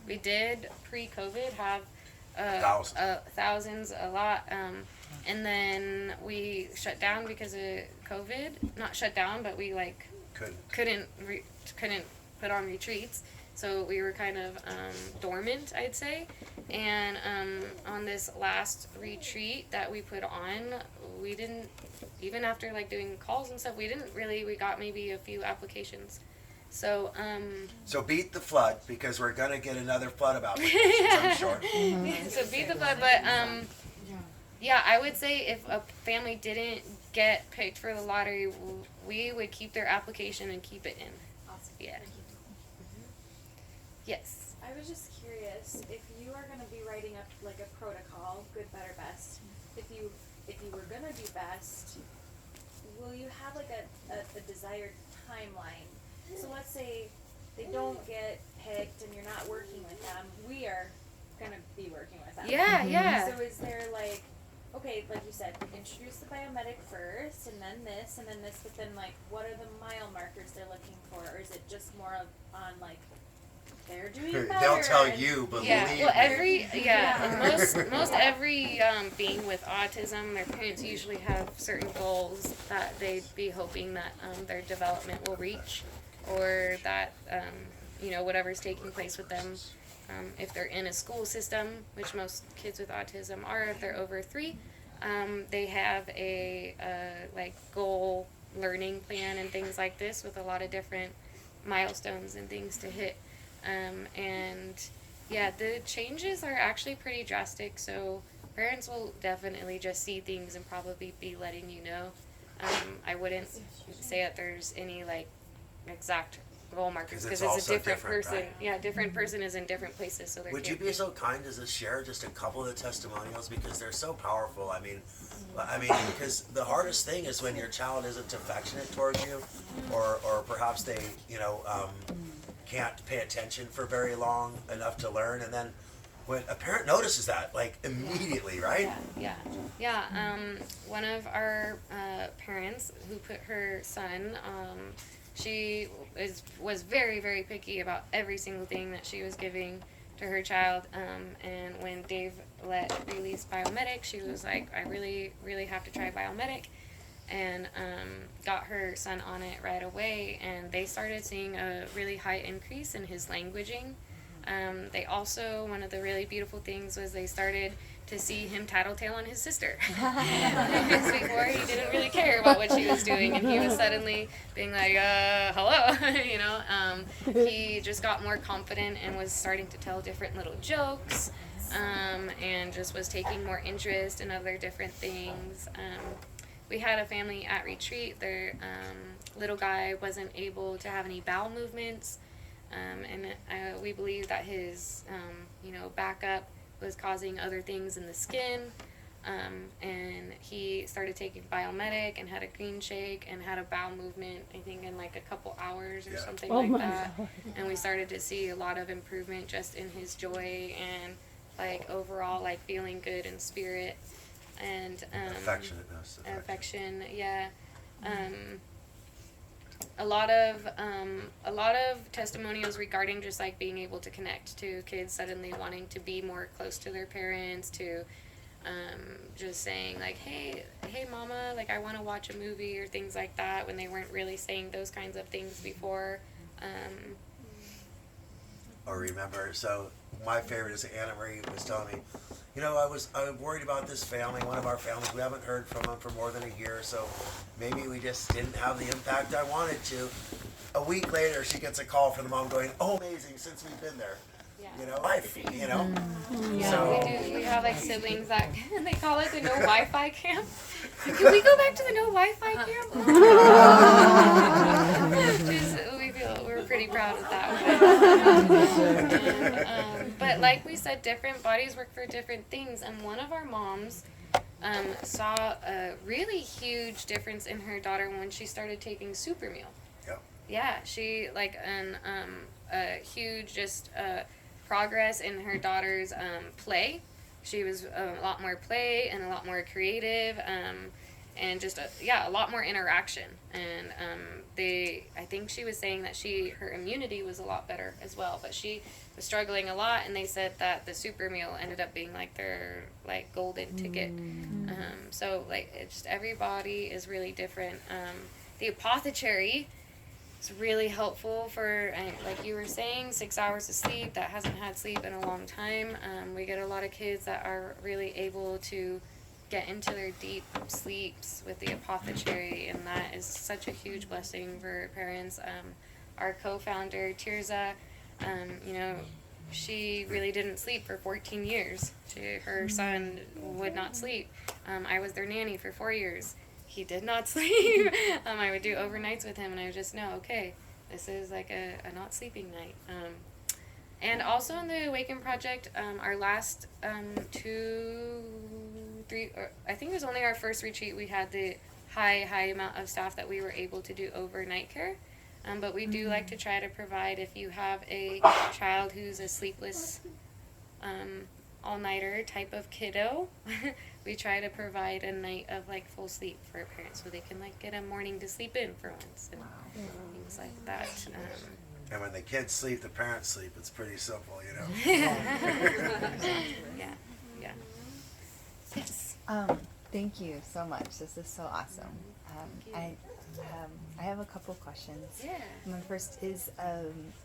We did pre-COVID have thousands, a lot. And then we shut down because of COVID. Not shut down, but we couldn't put on retreats. So we were kind of dormant, I'd say. And on this last retreat that we put on, we didn't, even after like doing calls and stuff, we got maybe a few applications. So So beat the flood, because we're gonna get another flood of applications, I'm sure. So beat the flood, but yeah, I would say if a family didn't get picked for the lottery, we would keep their application and keep it in. Awesome. Yeah. Thank you. Yes. I was just curious, if you are gonna be writing up like a protocol, good, better, best, if you were gonna do best, will you have like a desired timeline? So let's say they don't get picked and you're not working with them, we are gonna be working with them. Yeah, yeah. So is there like, okay, like you said, introduce the biomedic first, and then this, but then like, what are the mile markers they're looking for, or is it just more on like, they're doing better? They'll tell you, believe me. Most every being with autism, their parents usually have certain goals that they'd be hoping that their development will reach, or that whatever's taking place with them. If they're in a school system, which most kids with autism are, if they're over 3, they have a like goal learning plan and things like this with a lot of different milestones and things to hit. And yeah, the changes are actually pretty drastic, so parents will definitely just see things and probably be letting you know. I wouldn't say that there's any like exact goal markers, because it's a different person. Right? Yeah, different person is in different places, so they're. Would you be so kind as to share just a couple of the testimonials, because they're so powerful? I mean, because the hardest thing is when your child isn't affectionate towards you, or perhaps they, can't pay attention for very long enough to learn, and then when a parent notices that, like, immediately, right? Yeah. One of our parents who put her son, she was very, very picky about every single thing that she was giving to her child, and when Dave released biomedic, she was like, I really, really have to try biomedic, and got her son on it right away, and they started seeing a really high increase in his languaging. They also, one of the really beautiful things was they started to see him tattletale on his sister. Because before he didn't really care about what she was doing, and he was suddenly being like, hello, he just got more confident and was starting to tell different little jokes, and just was taking more interest in other different things. We had a family at retreat, their little guy wasn't able to have any bowel movements, and we believe that his, backup was causing other things in the skin, and he started taking biomedic and had a green shake and had a bowel movement, I think in like a couple hours or something like that. And we started to see a lot of improvement just in his joy and like overall like feeling good in spirit, and Affectionateness. affection, yeah. A lot of testimonials regarding just like being able to connect to kids suddenly wanting to be more close to their parents, to just saying like, hey mama, like I want to watch a movie, or things like that, when they weren't really saying those kinds of things before. Or remember, so my favorite is Anna Marie was telling me, I was worried about this family, one of our families. We haven't heard from them for more than a year, so maybe we just didn't have the impact I wanted to. A week later, she gets a call from the mom going, oh, amazing, since we've been there. Life, Yeah, So, we do. We have like siblings that they call it the no Wi-Fi camp. Can we go back to the no Wi-Fi camp? We're pretty proud of that one. But like we said, different bodies work for different things, and one of our moms saw a really huge difference in her daughter when she started taking Super Meal. Yeah, she a huge just progress in her daughter's play. She was a lot more play and a lot more creative, and just a lot more interaction. And I think she was saying that her immunity was a lot better as well, but she was struggling a lot, and they said that the Super Meal ended up being like their like golden ticket. So like it's just every body is really different. The apothecary it's really helpful for, like you were saying, 6 hours of sleep that hasn't had sleep in a long time. We get a lot of kids that are really able to get into their deep sleeps with the apothecary, and that is such a huge blessing for parents. Our co-founder, Tirza, you know, she really didn't sleep for 14 years. Her son would not sleep. I was their nanny for 4 years. He did not sleep. I would do overnights with him, and I would just know, okay, this is like a not sleeping night. And also in the Awaken Project, our last 2, 3, or I think it was only our first retreat, we had the high amount of staff that we were able to do overnight care. But we do like to try to provide, if you have a child who's a sleepless all-nighter type of kiddo, we try to provide a night of like full sleep for parents so they can like get a morning to sleep in for once and things like that. And when the kids sleep, the parents sleep. It's pretty simple, you know. Yeah. Yes. Thank you so much. This is so awesome. I have a couple questions. Yeah. My first is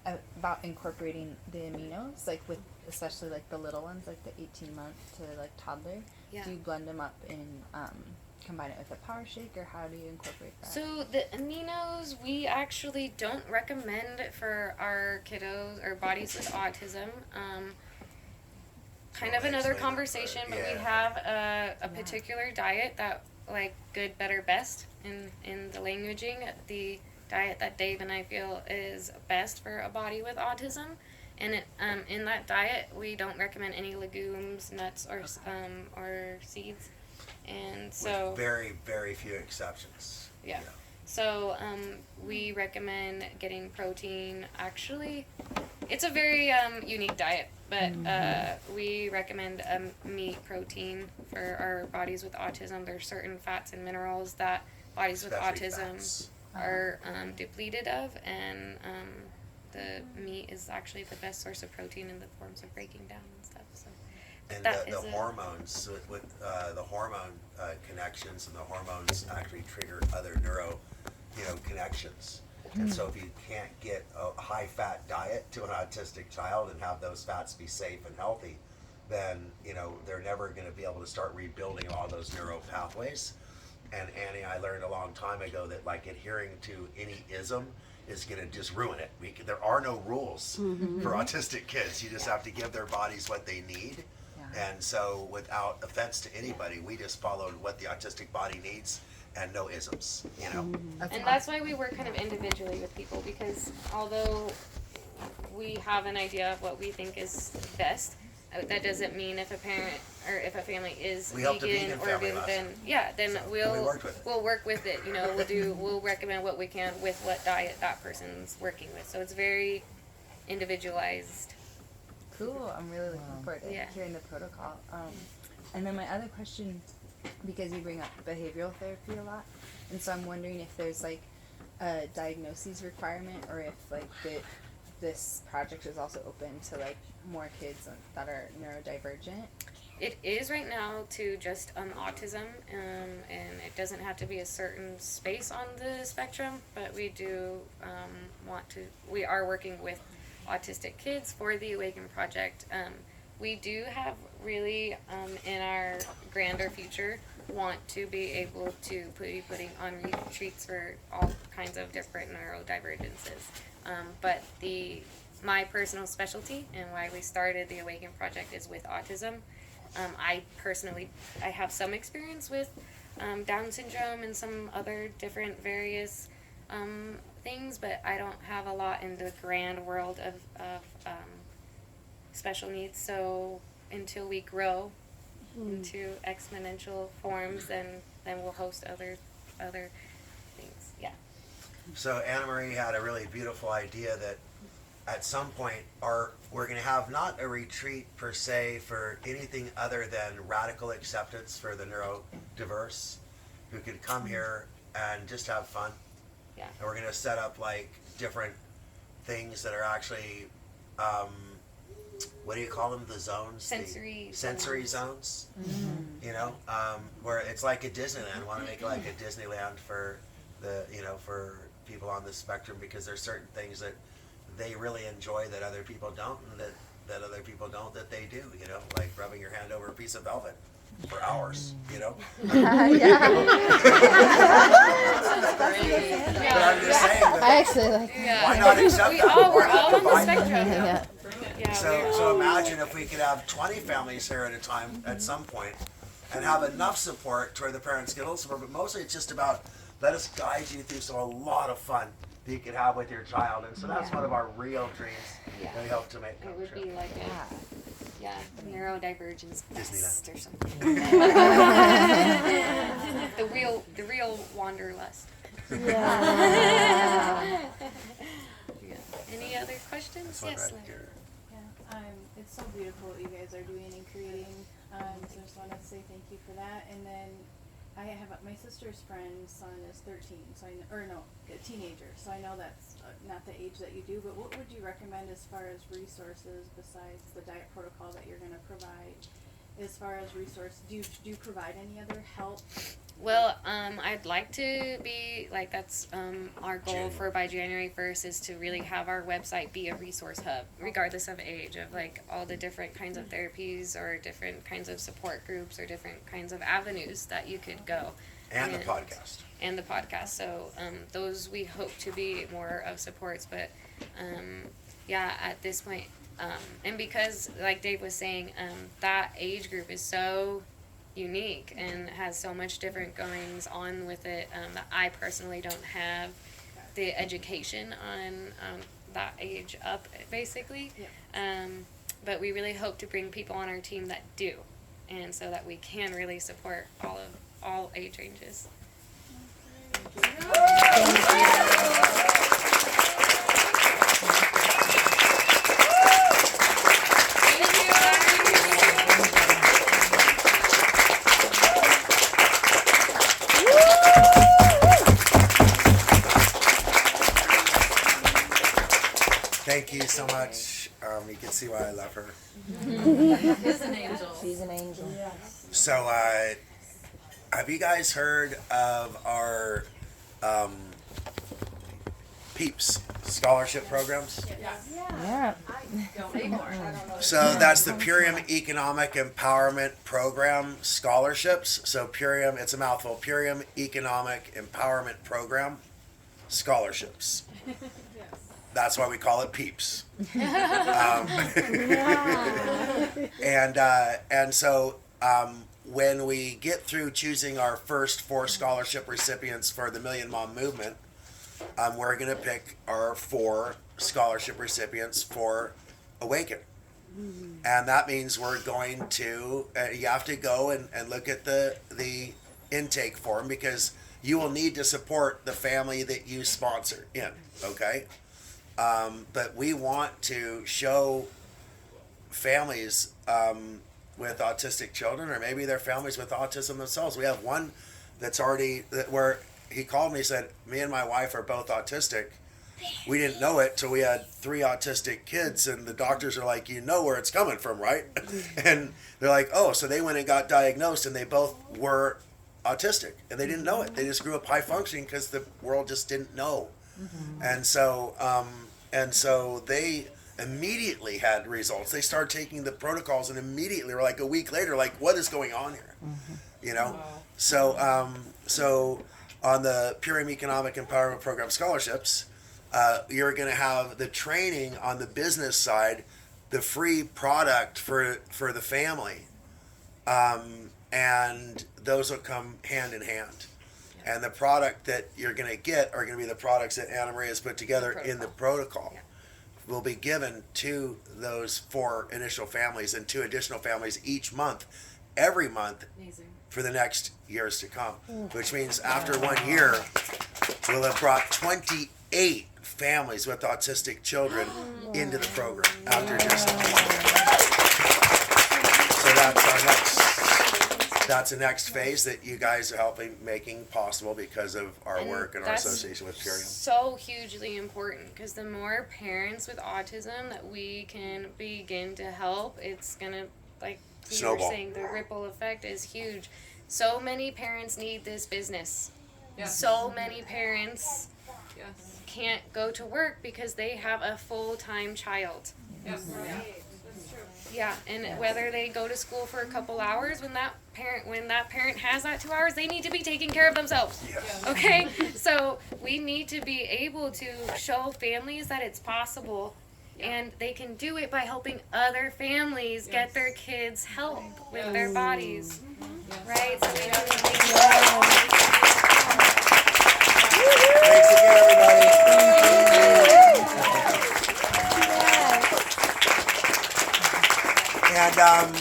about incorporating the aminos, like with especially like the little ones, like the 18-month to like toddler. Yeah. Do you blend them up and combine it with a power shake, or how do you incorporate that? So the aminos, we actually don't recommend for our kiddos or bodies with autism. Kind of another conversation, but we have a particular diet that, like, good, better, best in the languaging, the diet that Dave and I feel is best for a body with autism. And it, in that diet, we don't recommend any legumes, nuts, or seeds. And so with very, very few exceptions. Yeah. So we recommend getting protein. Actually, it's a very unique diet, but we recommend meat protein for our bodies with autism. There's certain fats and minerals that bodies with autism are depleted of, and the meat is actually the best source of protein in the forms of breaking down and stuff. So. And the hormones, with the hormone connections, and the hormones actually trigger other neuro, connections. And so if you can't get a high-fat diet to an autistic child and have those fats be safe and healthy, then, they're never going to be able to start rebuilding all those neuro pathways. And Annie, I learned a long time ago that, like, adhering to any ism is going to just ruin it. There are no rules for autistic kids. You just have to give their bodies what they need. And so, without offense to anybody, we just followed what the autistic body needs and no isms, And that's why we work kind of individually with people, because although we have an idea of what we think is best, that doesn't mean if a parent or if a family is vegan or then we'll work with it. We'll recommend what we can with what diet that person's working with. So it's very individualized. Cool. I'm really looking forward to hearing the protocol. And then my other question, because you bring up behavioral therapy a lot, and so I'm wondering if there's like a diagnosis requirement, or if like this project is also open to like more kids that are neurodivergent. It is right now to just autism, and it doesn't have to be a certain space on the spectrum, but we do we are working with autistic kids for the Awaken Project. We do have really, in our grander future, want to be able to be putting on retreats for all kinds of different neurodivergences. But my personal specialty and why we started the Awaken Project is with autism. I have some experience with Down syndrome and some other different various things, but I don't have a lot in the grand world of special needs. So until we grow into exponential forms, then we'll host other things. Yeah. So Anna Marie had a really beautiful idea that at some point we're going to have not a retreat per se for anything other than radical acceptance for the neurodiverse who could come here and just have fun. Yeah. And we're going to set up like different things that are actually what do you call them? The zones? Sensory zones. Where it's like a Disneyland. Want to make it like a Disneyland for the, for people on the spectrum because there's certain things that they really enjoy that other people don't, and that other people don't that they do, you know, like rubbing your hand over a piece of velvet for hours, you know? But I'm just saying that I actually like why not accept that? We're all on the Why not spectrum. Yeah. Yeah, so imagine if we could have 20 families here at a time at some point and have enough support to where the parents get a little support, but mostly it's just about let us guide you through a lot of fun that you could have with your child. And so that's one of our real dreams that we hope to make come It would true. be like a neurodivergence fest or something. the real wanderlust. Yeah. Any other questions? Yes, Larry. Yeah, it's so beautiful what you guys are doing and creating. So I just wanted to say thank you for that. And then I have my sister's friend's son is 13, so a teenager. So I know that's not the age that you do. But what would you recommend as far as resources besides the diet protocol that you're going to provide? As far as resources, do you provide any other help? Well, I'd like to be like that's our goal for by January 1st is to really have our website be a resource hub, regardless of age, of like all the different kinds of therapies or different kinds of support groups or different kinds of avenues that you could go. And the podcast. And the podcast. So those we hope to be more of supports, but at this point, and because like Dave was saying, that age group is so unique and has so much different goings on with it that I personally don't have the education on that age up basically. But we really hope to bring people on our team that do, and so that we can really support all age ranges. Thank you so much. You can see why I love her. She's an angel. She's an angel. So, have you guys heard of our PEEPS scholarship programs? Yeah. Don't anymore. So that's the Purium Economic Empowerment Program scholarships. So Purium, it's a mouthful. Purium Economic Empowerment Program scholarships. That's why we call it PEEPS. And so when we get through choosing our first 4 scholarship recipients for the Million Mom Movement, we're going to pick our 4 scholarship recipients for AWAKEN. And that means we're going to, you have to go and look at the intake form because you will need to support the family that you sponsor in, okay? But we want to show families with autistic children, or maybe they're families with autism themselves. We have one that's already, where he called me and said, me and my wife are both autistic. We didn't know it till we had 3 autistic kids, and the doctors are like, you know where it's coming from, right? And they're like, oh, so they went and got diagnosed, and they both were autistic, and they didn't know it. They just grew up high functioning because the world just didn't know. And so they immediately had results. They started taking the protocols, and immediately, or like a week later, like, what is going on here? You know? So on the Purium Economic Empowerment Program scholarships, you're going to have the training on the business side, the free product for the family, and those will come hand in hand. And the product that you're going to get are going to be the products that Anna Maria has put together in the protocol. Will be given to those 4 initial families and 2 additional families each month, every month. Amazing. For the next years to come, which means after 1 year, we'll have brought 28 families with autistic children into the program after just 1 year. So that's our next. That's the next phase that you guys are helping making possible because of our work and our association with Purium. So hugely important because the more parents with autism that we can begin to help, it's gonna, like you were saying, the ripple effect is huge. So many parents need this business. So many parents can't go to work because they have a full-time child. Yes. Yeah, and whether they go to school for a couple hours, when that parent has that 2 hours, they need to be taking care of themselves. Yes. Okay? So we need to be able to show families that it's possible, and they can do it by helping other families get their kids help with their bodies. Right? So we need to Thanks again, everybody. And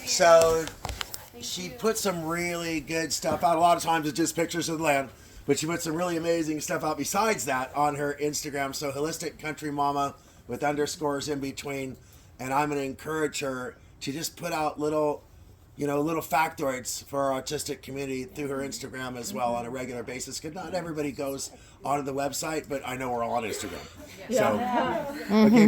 so she put some really good stuff out. A lot of times it's just pictures of the land, but she put some really amazing stuff out besides that on her Instagram. So Holistic Country Mama with underscores in between. And I'm going to encourage her to just put out little factoids for our autistic community through her Instagram as well on a regular basis. Because not everybody goes onto the website, but I know we're all on Instagram. So, okay,